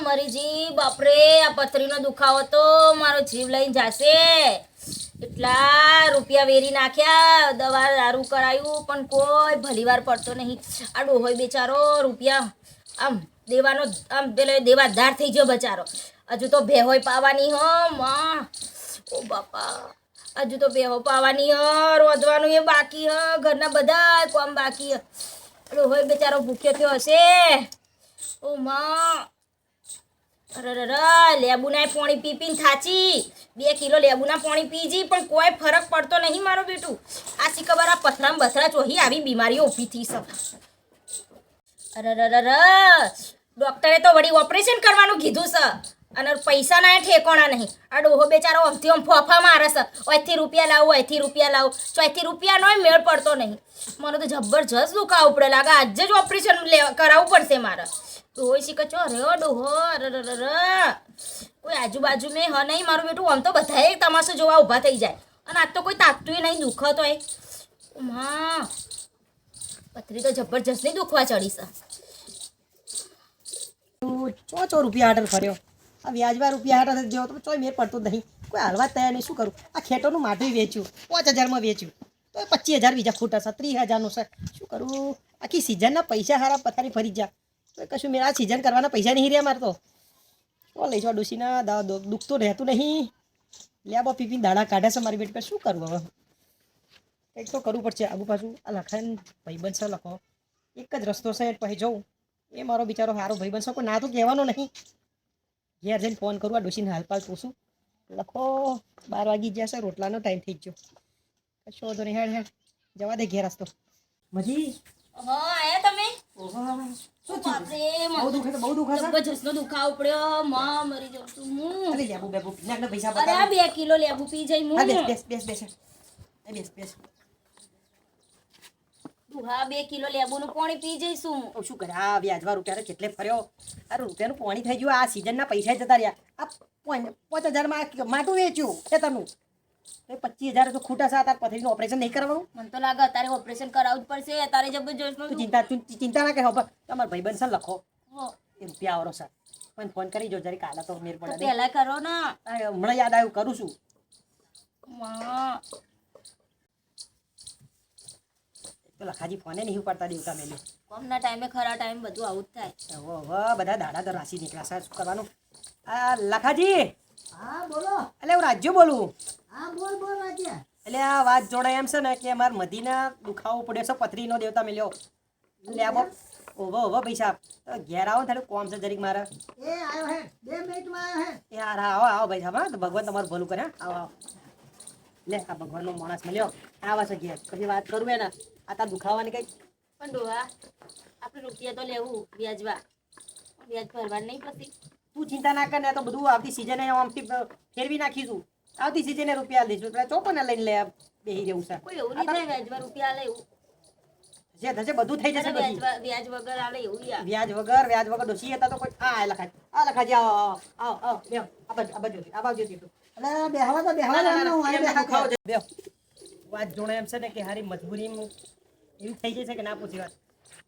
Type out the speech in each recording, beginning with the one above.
મરીજી બાપરે આ પથરીનો દુખાવો તો મારો જીવ લઈને જાશે એટલા રૂપિયા વેરી નાખ્યા દવા દારૂ કરાયું પણ કોઈ ભલીવાર પડતો નહીં આ ડોહોય બેચારો રૂપિયા આમ દેવાનો આમ પેલો દેવાદાર થઈ ગયો બચારો હજુ તો ભેહોય પાવાની હો માં ઓ બાપા હજુ તો ભેહો પાવાની હ રોધવાનું એ બાકી હ ઘરના બધા કામ બાકી હ ડોહોય બેચારો ભૂખ્યો થયો હશે ઓ માં અરે લેબુના પાણી પી પીને થાચી 2 કિલો લેબુના પાણી પીજી પણ કોઈ ફરક પડતો નહીં મારો બેટું આ શી ખબર આ પથરામ બથરા ચોહી આવી બીમારીઓ ઊભી થઈ છે અરે ડોક્ટરે તો વળી ઓપરેશન કરવાનું કીધું છે અને પૈસા ના ઠેકોણા નહીં આ ડોહો બેચારો અમથી આમ ફોફા મારે છે ઓયથી રૂપિયા લાવો અહીંથી રૂપિયા લાવો ચોથી રૂપિયા નોય મેળ પડતો નહીં મને તો જબરજસ્ત દુખાવું પડે લાગે આજે જ ઓપરેશન કરાવવું પડશે મારે ડોહો શીખે છો રે ડોહો અરે કોઈ આજુબાજુ મેં હ નહીં મારું બેટું આમ તો બધાએ તમાશો જોવા ઊભા થઈ જાય અને આજ તો કોઈ તાકતું નહીં દુખત હોય માં પથરી તો જબરજસ્ત નહીં દુખવા ચડી છે ચો રૂપિયા હાટર ફર્યો આ વ્યાજવા રૂપિયા હાટર જેવો તો ચોય મેર પડતો જ નહીં કોઈ હાલવા તૈયાર નહીં શું કરું આ ખેટોનું માઠું વેચ્યું 5000માં વેચ્યું તો 25000 બીજા ખોટા છે 30000નું છે શું કરું આખી સિઝનના પૈસા હારા પથારી ફરી જા તો કશું મેં આ સિઝન કરવાના પૈસા નહીં રહ્યા મારે તો લઈ જવા ડોસીના દુઃખ તો રહેતું નહીં લેબો પીપીને દાડા કાઢે છે મારી બેટી પર શું કરવું હવે કંઈક તો કરવું પડશે આગુ પાછું આ લખાણ ભાઈબંધ છે લખો એક જ રસ્તો છે પછી જવું એ મારો બિચારો સારો ભાઈબંધ છે કોઈ ના તો કહેવાનો નહીં ઘેર જઈને ફોન કરું આ ડોસીને હાલપાલ પૂછું લખો 12 વાગી જશે રોટલાનો ટાઈમ થઈ ગયો કશો વાંધો નહીં હેડ જવા દે ઘેર રસ્તો મજી હા આયા તમે શું બાપરે બહુ દુખે છે જબરજસ્તનો દુખાવો પડ્યો માં મરી જાઉં છું હું અરે લેબુ બેબુ નાખના પૈસા અરે આ 2 કિલો લેબુ પી જઈ હું બેસ હા 2 કિલો લેબુનું પાણી પી જઈશું શું કરે આ વ્યાજવા રૂપિયા કેટલે ફર્યો આ રૂપિયાનું પાણી થઈ ગયું આ સિઝનના પૈસા જતા રહ્યા આ 5000માં માટું વેચ્યું ખેતરનું 25000 તો ખૂટા છે તાર પથરીનું ઓપરેશન નહીં કરવાનું મને તો લાગે અત્યારે ઓપરેશન કરાવવું જ પડશે અત્યારે જબરજસ્ત તું ચિંતા ના કરે તમારા ભાઈબંધ છે લખો એ રૂપિયા આવરો સર પણ ફોન કરી જો જરી કાલે તો મેર પડે પહેલા કરો ને હમણાં યાદ આવ્યું કરું છું લખાજી ફોને નહીં ઉપાડતા દેવતા મેલે કોમના ટાઈમે ખરા ટાઈમ બધું આવું જ થાય બધા દાડા તો રાશિ નીકળ્યા છે શું કરવાનું આ લખાજી હા બોલો એટલે હું રાજ્ય બોલું હા બોલ રાજ્ય એટલે આ વાત જોડાય એમ છે ને કે અમારે મધીના દુખાવો પડ્યો છે પથરીનો દેવતા મેલ્યો એટલે આ ઓવો પૈસા તો ઘેર આવો ને કોમ છે જરીક મારે એ આવ્યો હે 2 મિનિટમાં આવ્યો હે યાર આવો ભાઈ સાહેબ હા તો ભગવાન તમારું ભલું કરે આવો લે આ ભગવાનનો માણસ મળ્યો આવા છે ઘેર પછી વાત કરું ને આ તાર દુખાવાની કઈ પણ ડોહા આપણે રૂપિયા તો લેવું વ્યાજ ભરવા નહીં પછી તું ચિંતા ના કર ને તો બધું આવતી સિઝને આમથી ફેરવી નાખીશું આવતી સિઝને રૂપિયા લઈશું પેલા ચોપને લઈને લે બેહી રહેવું છે કોઈ એવું નહીં થાય વ્યાજમાં રૂપિયા આલે એવું જે થશે બધું થઈ જશે વ્યાજ વગર આલે એવું યાર વ્યાજ વગર ડોસી હતા તો કોઈ આ લખાજી આવો બેહો આ બાજુ એટલે બેહવા તો બેહવા બેહો વાત જોડે એમ છે ને કે હારી મજબૂરી એવું થઈ જશે કે ના પૂછી વાત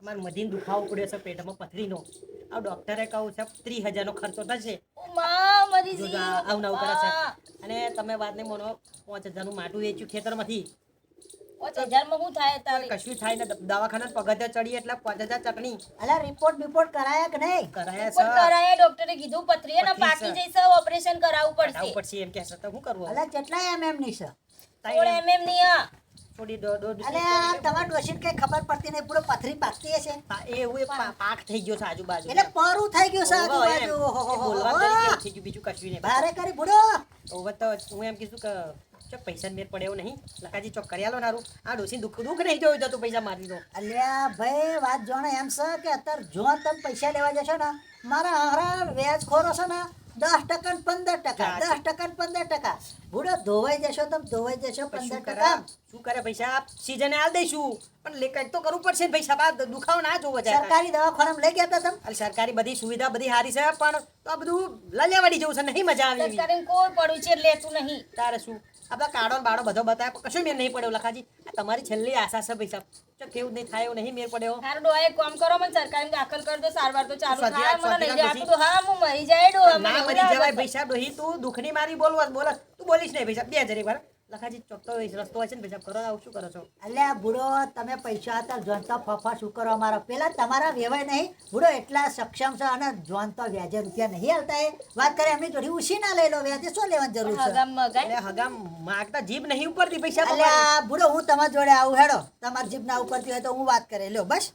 અમારે મધીને દુખાવો પડ્યો છે પેટમાં પથરીનો આ ડોક્ટરે કહું છે 30000નો ખર્ચો થશે આવું નવું કરે છે અને તમે વાત નહીં માનો 5000નું માટું વેચ્યું ખેતરમાંથી 5000 માં શું થાય તારે કશું થાય ને દવાખાના પગથિયે ચડી એટલે 5000 ચટણી અલા રિપોર્ટ કરાયા કે નહીં કરાયા પણ કરાયા ડોક્ટરે કીધું પથરી ને પાકી જઈશે ઓપરેશન કરાવવું પડશે એમ કહેશે તો શું કરવું અલા કેટલા એમએમ ની છે થોડા એમએમ ની આ થોડી અલે તમાર ડોશીને કઈ ખબર પડતી નહીં પૂરો પથરી પાકતી હશે એવું પાક થઈ ગયો છે આજુબાજુ એટલે પરું થઈ ગયું છે આજુબાજુ બોલવા તરીકે થઈ ગયું બીજું કશું નહીં ભારે કરી બુડો હવે તો હું એમ કીધું કે ચોક પૈસા મેર પડે એવું નહીં લખાજી ચોક કરી આલો નારું આ ડોસી દુઃખ નહીં જોયું જતું પૈસા મારી દો અલ્યા ભાઈ વાત જોણે એમ છે કે અત્યારે જો તમે પૈસા લેવા જશો ને મારા હારા વ્યાજ ખોરો છે ને 10% ને 15% 10% ને 15% બુડો ધોવાઈ જશો તમે ધોવાઈ જશો 15% શું કરે પૈસા સીઝને આલ દઈશું પણ લે કંઈક તો કરવું પડશે ને પૈસા બાદ દુખાવો ના જોવો જાય સરકારી દવાખાનામાં લઈ ગયા હતા તમે સરકારી બધી સુવિધા બધી સારી છે પણ તો આ બધું લલ્યાવાડી જેવું છે નહીં મજા આવે એવી. સરકારે કોઈ પડ્યું છે લેતું નહીં તારે શું આપણા કાળો ને બાળો બધો બતાવે કશું મેર નહીં પડ્યો લખાજી આ તમારી છેલ્લી આશા છે પૈસા જો કેવું નહીં થાય એવું નહીં મેર પડ્યો હારું ડોહા એક કામ કરો મને સરકારી દાખલ કરી દો સારવાર તો ચાલુ થાય મને લઈ જાવ તો હા હું મરી જાય ડોહા, મને ના એવું મરી લાગે જવાય છે. ભાઈ સાહેબ ડોહી તું દુઃખની મારી બોલવા બોલ તું બોલીશ નહીં ભાઈ સાહેબ 2000 એક વાર લખાજી ચોકતો રસ્તો હોય છે ને ભાઈ સાહેબ કરો આવું શું કરો છો અલ્યા બુડો તમે પૈસા હતા જોનતા ફફા શું કરો અમારા પેલા તમારા વેવાય નહીં બુડો એટલા સક્ષમ છે અને જોનતા વ્યાજે રૂપિયા નહીં હાલતા એ વાત કરે એમની જોડી ઉછી ના લઈ લો વ્યાજે શું લેવાની જરૂર છે હગામ મગાય. એટલે હગામ માગતા જીભ નહીં ઉપરથી ભાઈ સાહેબ અલ્યા બુડો હું તમારા જોડે આવું હેડો તમારી જીભ ના ઉપરથી હોય તો હું વાત કરે લ્યો બસ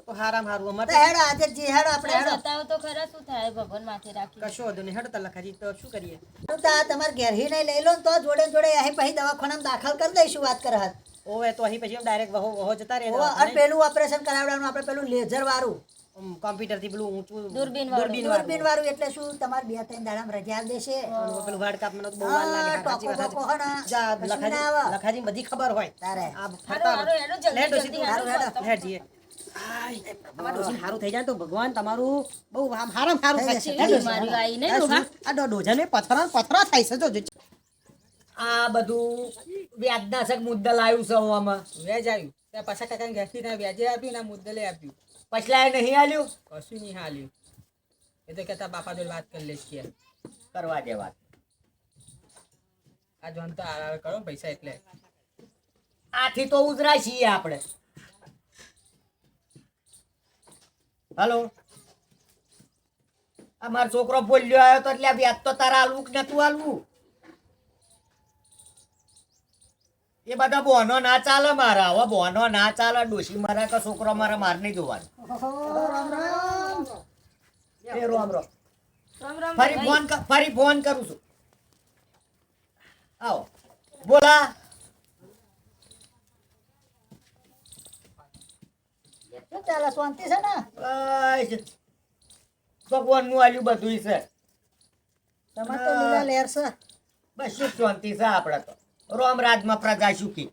તો હારામ હારું અમારે તો હેડો આજે જી હેડો આપણે હેડો બતાવો તો ખરા શું થાય ભગવાન માથે રાખી. કશો વાંધો નહીં હેડો તો લખાજી તો શું કરીએ તો આ તમારે ઘેર હી નહીં લઈ લો ને તો જોડે જોડે અહીં પછી દવાખાનામાં દાખલ કરી દઈશું વાત કરે હાથ ઓવે તો અહીં પછી ડાયરેક્ટ વહો જતા રહે અને પેલું ઓપરેશન કરાવવાનું આપણે પેલું લેઝર વાળું કોમ્પ્યુટર થી પેલું ઊંચું દૂરબીન વાળું. દૂરબીન વાળું એટલે શું તમારે 2-3 દાડામાં રજા આપી દેશે પેલું વાડ કાપવાનો તો બહુ વાર લાગે હા, સાચી વાત, ટોકો સાચી. બોકો હે ને, જા, કશું ના આવે. લખાજી બધી ખબર હોય તારે આ હારું, ફરતા હારું, હેડો, જલ્દી, લે ડોશી જલ્દી, તું હારું, હારું, હારું. હેડ જઈએ આય, તમારું ડોશી હારું થઈ જાય તો ભગવાન તમારું બહુ આમ હારામ હારું થઈ થાય જશે, છે. થઈ જશે. બીમારીઓ આઈ ને આ ડોહા. શું? આ ડોજાને પથરા થાય છે જોજો. આ બધું વ્યાજના સક મુદ્દલ આવ્યું છે આમાં વ્યાજ આવ્યું ત્યાં પાછા કાકાને ઘેરથી ના વ્યાજે આપ્યું ના મુદ્દલે આપ્યું પછલા નહીં આલ્યું કશું નહીં હાલ્યું એ તો કહેતા બાપા જોડે વાત કરી લઈશ કે કરવા દે વાત આ જોન તો આરાર કરો ને પૈસા એટલે આથી તો ઉતરાય છીએ આપણે હલો આ મારો છોકરો બોલ્યો આવ્યો તો એટલે આ વ્યાજ તો તારા આલવું કે નતું આલવું એ બધા બોનો ના ચાલે મારા હવે બોનો ના ચાલે ડોશી મારા કે છોકરો મારા માર નહીં જોવાનો એ રોમ રો રામ રામ ફરી ફોન કરું છું આવો બોલા શું ચાલે શાંતિ છે ને બસ ભગવાન નું આલ્યું બધું છે તમારે તો લીલા લહેર છે બસ સુખ શાંતિ છે આપણે તો રોમ રાજમાં પ્રજા સુખી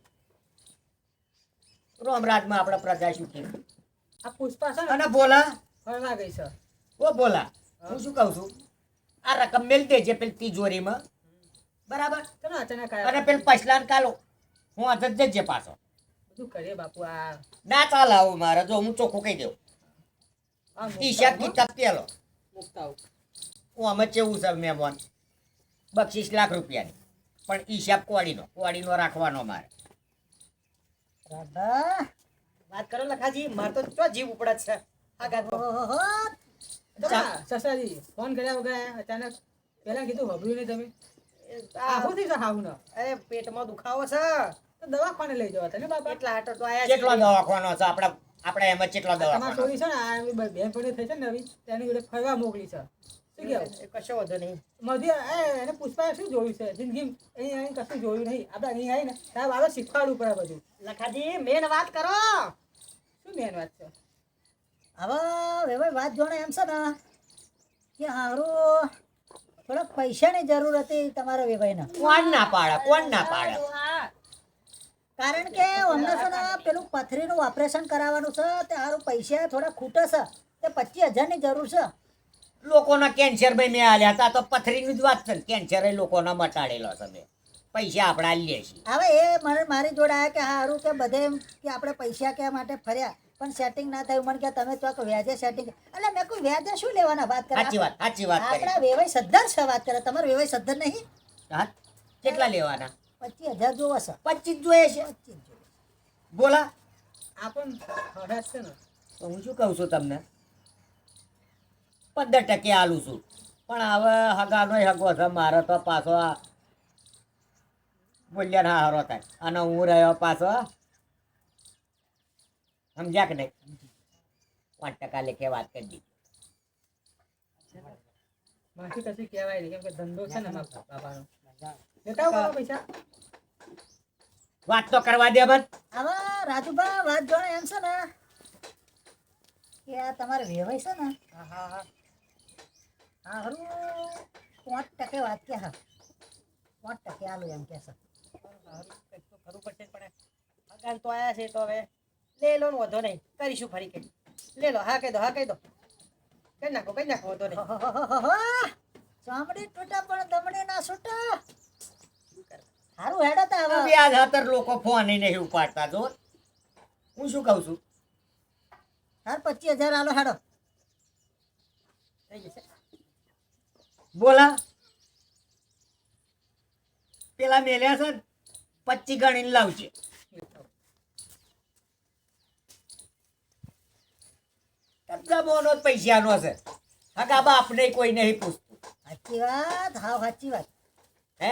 રોમ રાજમાં આપણે પ્રજા સુખી આ પુષ્પા છે ને અને બોલા ફરવા ગઈ છે ઓ બોલા હું શું કહું છું આ રકમ મેલ દેજે પેલી તિજોરીમાં બરાબર ચલો અચાનક અને આવ્યા પેલું પછલાન કાલો હું આ જજે પાછો બધું કરીએ બાપુ આ ના ચાલ આવું મારે જો હું ચોખ્ખું કહી દઉં આ હિસાબ કિતાબ પેલો મુકતા આવું હું અમે કેવું છે મહેમાન 25 લાખ રૂપિયાની પણ હિસાબ કોડીનો રાખવાનો મારે રાધા વાત કરો લખાજી મારે તો ચો જીવ ઉપડે છે આ ગાતો ઓહો સસરાજી ફોન કર્યા વગર આયા અચાનક પહેલા કીધું હબળ્યું નહીં તમે આવું થઈ હાવું ના અરે પેટમાં દુખાવો છે તો દવાખાને લઈ જવા તને બાપા એટલા હાટો તો આયા કેટલો દવાખાનો છે આપણે એમ જ કેટલો તમારી દવાખાનો છોરી છે ને આ એમની બેન પડી થઈ છે ને નવી તેની જોડે ફરવા મોકલી છે શું કેવું એ કશો વધુ નહીં મધી એને પુષ્પાએ શું જોયું છે જિંદગી અહીં અહીં કશું જોયું નહીં આપણે અહીં આવીને સાહેબ આવે શીખવાડવું પડે બધું લખાજી મેન વાત કરો શું મેન વાત છે હવે હવે વાત જોણે એમ છે ને કે હારું થોડાક પૈસાની જરૂર હતી તમારા વેભાઈને કોણ ના પાડે ડોહા. કારણ કે અમને છે ને પેલું પથરીનું ઓપરેશન કરાવવાનું છે તે હારું પૈસા થોડા ખૂટે છે તે 25,000ની જરૂર છે લોકોના કેન્સર ભાઈ મેં આલ્યા હતા તો પથરીની જ વાત છે કેન્સર એ લોકોના મટાડેલો છે મેં પૈસા આપણે આલીએ છીએ હવે એ મને મારી જોડે આવ્યા કે હારું કે બધે એમ કે આપણે પૈસા કે માટે ફર્યા પણ સેટિંગ ના થયું મને કે તમે તો વ્યાજે સેટિંગ એટલે મેં કોઈ વ્યાજે શું લેવાના વાત કરે સાચી વાત કરી આપણા વેવાઈ સદ્ધર છે વાત કરે તમારે વેવાઈ સદ્ધર નહીં હા કેટલા લેવાના 25,000 જોવો છે 25 જોઈએ છે 25 જોવે. બોલા આ પણ હરાશ છે ને તો હું શું કહું છું તમને 15% આલું છું પણ હવે હગાનો હગો છે મારે તો પાછો આ બોલ્યા ના હારો થાય અને હું રહ્યો પાછો સમજ્યા કે નહીં 5% લેખે વાત કરી દીધી માથી કશું કહેવાય નહીં કેમ કે ધંધો છે ને મારા બાપાનો લેતા આવો બાપા પૈસા વાત તો કરવા દે બસ હવે રાજુભા વાત જોડે એમ છે ને કે આ તમારે વેવાઈ છે ને હા હારું 5% વાત કે હા 5% આલું એમ કે છે ખરું પડશે પણ હગાન તો આયા છે તો હવે લે લો ને વધો નહીં કરીશું ફરી કઈ લે લો હા કહી દો કઈ નાખો વધો નહીં ચામડી તૂટા પણ દમડી ના છૂટા હારું હેડો તા હવે વ્યાજ હાતર લોકો ફોન નહીં ઉપાડતા જો હું શું કહું છું હાર 25,000 આલો હેડો થઈ જશે બોલા પેલા મેલ્યા છે 25 ગણીને લાવજે. જમવાનો જ પૈસાનો છે. હગા બાપને કોઈ નહીં પૂછતું. સાચી વાત, હાવ સાચી વાત. હે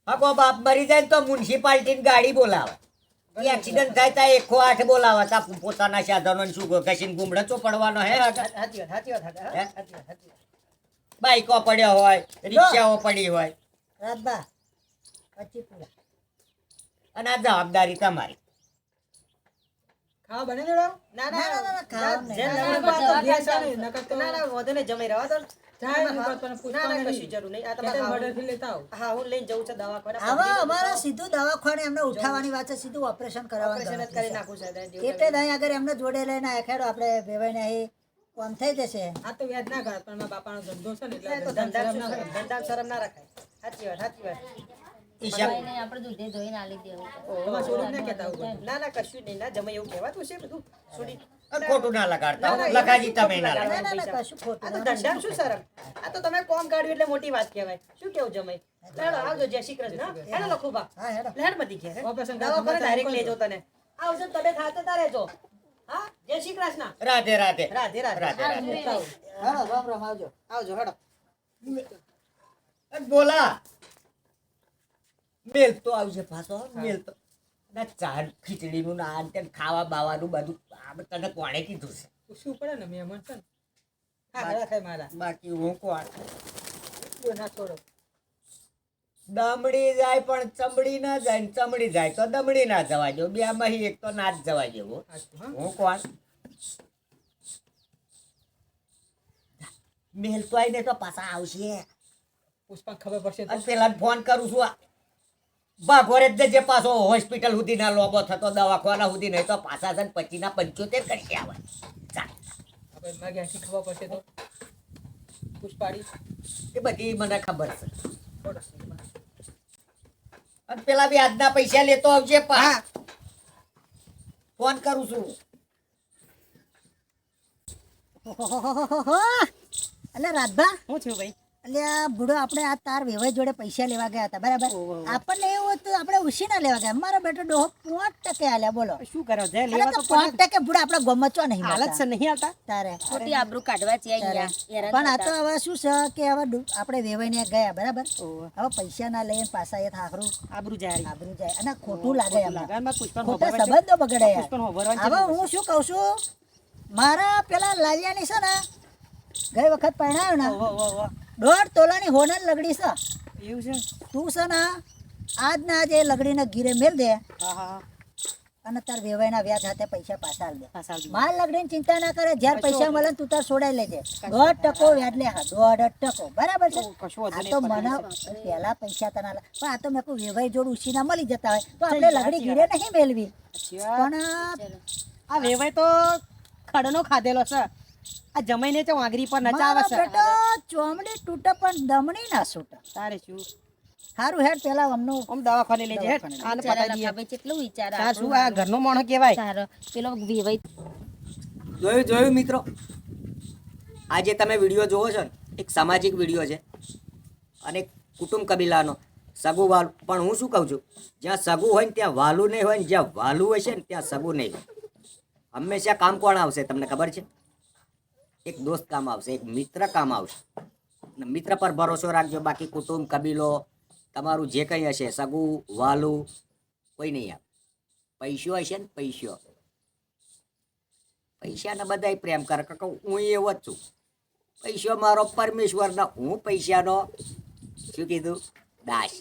હગો બાપ મરી જાય ને તો મ્યુનિસિપાલિટીની ગાડી બોલાવે. એક્સિડન્ટ થાય ત્યાં 108 બોલાવે. તા પોતાના સાધનો શું કશીને ગુમડો ચોપડવાનો હે હગા? સાચી વાત સાચી વાત હે? સાચી વાત સાચી વાત. બાઈકો પડ્યો હોય, રિક્ષાઓ પડી હોય, રાજબા 25 પૂરા. અને આ જવાબદારી તમારી. ખાવા બને લેવડાવ? ના ના, ના, ના, ખાવાનું જેમ નહીં. નવરું ના, પાડો, ગેસ આવે ને, નકર તો ના ના વધુ નહીં જમાઈ રહેવા દો. જાય ને, ના, પણ ના, પૂછવાનું ના, નહીં. કશું જરૂર નહીં. આ કે તે તમારે મર્ડરથી લેતા આવો. હા હું લઈને જવું છે દવાખાને. આવા અમારા સીધું દવાખાને એમને ઉઠાવવાની વાત છે, સીધું ઓપરેશન કરવાનું ઓપરેશન જ કરી નાખું છે એટલે નહીં અગર એમને જોડે લઈને આખેડો આપણે વેવાઈને અહીં કોમ થઈ જશે. આ તો વ્યાજ ના કરે, પણ મારા બાપાનો ધંધો છે ને એટલે તો ધંધામાં ધંધા શરમ ના ધંધા કરે. શરમ ના રખાય. સાચી વાત સાચી વાત. હિસાબ ભાઈને આપણે દૂધે ધોઈને આલી દેવું. તમારે છોડીને ના કહેતા આવું બધું. ના ના કશું નહીં. ના જમાઈ એવું કહેવાતું છે બધું છોડી. ખોટું ના લગાડતા. ના, ના, લખાજી તમે ના ના, લગાડો. ના, ના, પૈસા. કશું ખોટું આ તો નથી. ધંધામાં શું શરમ? આ તો તમે કોમ કાઢ્યું એટલે મોટી વાત કહેવાય. શું કેવું જમાઈ? હેડો આવજો, જય શ્રી કૃષ્ણ. હેડો લખુભા. હા, હેડો. લહેર બધી ઘેર, હે? ઓપરેશન દવાખાને કરવા direct કરજો. લેજો તને. આવજો તમે ખાતે તારે જો. હા જય શ્રી કૃષ્ણ. રાધે રાધે રાધે રાધે. રાધે રાધે. હેડો, રામ રામ, આવજો. આવજો હેડો. બોલા મેલ તો આવશે પાછો. મેલ તો ના ચા ખીચડીનું ના આ તે ખાવા બાવાનું બધું આ તને કોણે કીધું છે? પૂછવું પડે ને, મહેમાન છે ને. હા, હારા થાય મારા. બાકી હું કોણ? કોઈ ના છોડો. દમડી જાય પણ ચમડી ના જાય ને ચમડી જાય તો દમડી ના જવા જેવું. બે માંથી એક તો ના જ જવા જેવું. સાચું, હા. હું કોણ? મેલ તો આવીને તો પાછા આવશે. પુષ્પા ખબર પડશે તો. અને પેલા ફોન કરું છું આ ભાગોરે જ જજે પાછો હોસ્પિટલ સુધી ના લોબો થતો દવાખાના સુધી નહીં તો પાછા છે ને 25 ના 75 કરી આવે. ચાલ આપણે માગ્યાથી ખબર પડશે તો. પુષ્પાડી એ બધી મને ખબર છે. છોડો. અને પેલા વ્યાજના પૈસા લેતો આવજે પા. ફોન કરું છું. ઓહોહોહોહો. એટલે રાજભા, હું થયું ભાઈ? એટલે આ બુડો આપણે આ તાર વેવાઈ જોડે પૈસા લેવા ગયા હતા, બરાબર? આપણને એવું હતું આપણે ઉછીના લેવા ગયા. મારો બેટો ડોહો 5% આલ્યા, બોલો. શું કરો? જે અરે લેવા તો તો 5% બુડા આપણા ગામમાં ચો નહીં હાલત છે મળતા. નહીં આવતા. તારે ખોટી આબરૂ કાઢવા છે તારે. અહીંયા. પણ આ તો હવે શું છે કે હવે આપણે વેવાઈને ગયા, બરાબર? હવે પૈસા ના લઈને પાછા એ થાકરું આબરૂ જાય. આબરૂ જાય અને ખોટું લાગે એમને. લગાનમાં પુષ્પા ખોટા સંબંધો બગડે યાર. પુષ્પા હોભરવાની હવે હું શું કહું છું, મારા પેલા લાલિયાની છે ને ગઈ વખત પહેણાયો ને ઓહો, ઓહો, ઓહો. 1.5 તોલાની હોનર લગડી છે. એવું છે? તું છે ને આજના આજે લગડીને ગીરે મેલ દે હા હા અને તાર વેવાઈના વ્યાજ હાથે પૈસા પાછા આલ દે. પાછા આવજો. માલ લગડીને ચિંતા ના કરે, જ્યારે પૈસા મળે ને તું તાર છોડાઈ લેજે. 1% વ્યાજ લે, હા 1.5%, બરાબર છે? કશું વાંધો આ નહીં, તો પતી મને પહેલા પૈસા તને આલે. પણ આ તો મેં કહ્યું વેવાઈ જોડ ઉછીના મળી જતા હોય તો આપણે લગડી ગીરે નહીં મેળવી. સાચી વાત. પણ આ વેવાય તો ખડનો ખાધેલો છે. આ જમાઈને તો વાંગરી પર નચાવે મારો છે. બેટો ચોમડી તૂટે પણ દમણી ના છૂટે. તારે શું? સારું હેડ પેલા અમનું આમ દવાખાને લેજે હેડ. આને બિચારા પતાઈ દઈએ. લખાભાઈ કેટલું વિચાર તાર શું આ ઘરનો માણસ કહેવાય? સારો પેલો વેવાઈ જોયું મિત્રો, આજે તમે વિડીયો જોવો છો ને એક સામાજિક વિડીયો છે અને કુટુંબ કબીલાનો સગું વાલું. પણ હું શું કહું છું, જ્યાં સગું હોય ને ત્યાં વાલું નહીં હોય ને જ્યાં વાલું હોય છે ને ત્યાં સગું નહીં હોય. હંમેશા કામ કોણ આવશે તમને ખબર છે? એક દોસ્ત કામ આવશે, એક મિત્ર કામ આવશે. અને મિત્ર પર ભરોસો રાખજો. બાકી કુટુંબ કબીલો તમારું જે કંઈ હશે સગું વાલું કોઈ નહીં આવે. પૈસો હશે ને પૈસો, પૈસાને બધાય પ્રેમ કરે. કે હું એવો જ છું. પૈસો મારો પરમેશ્વરનો, હું પૈસાનો શું કીધું દાસ.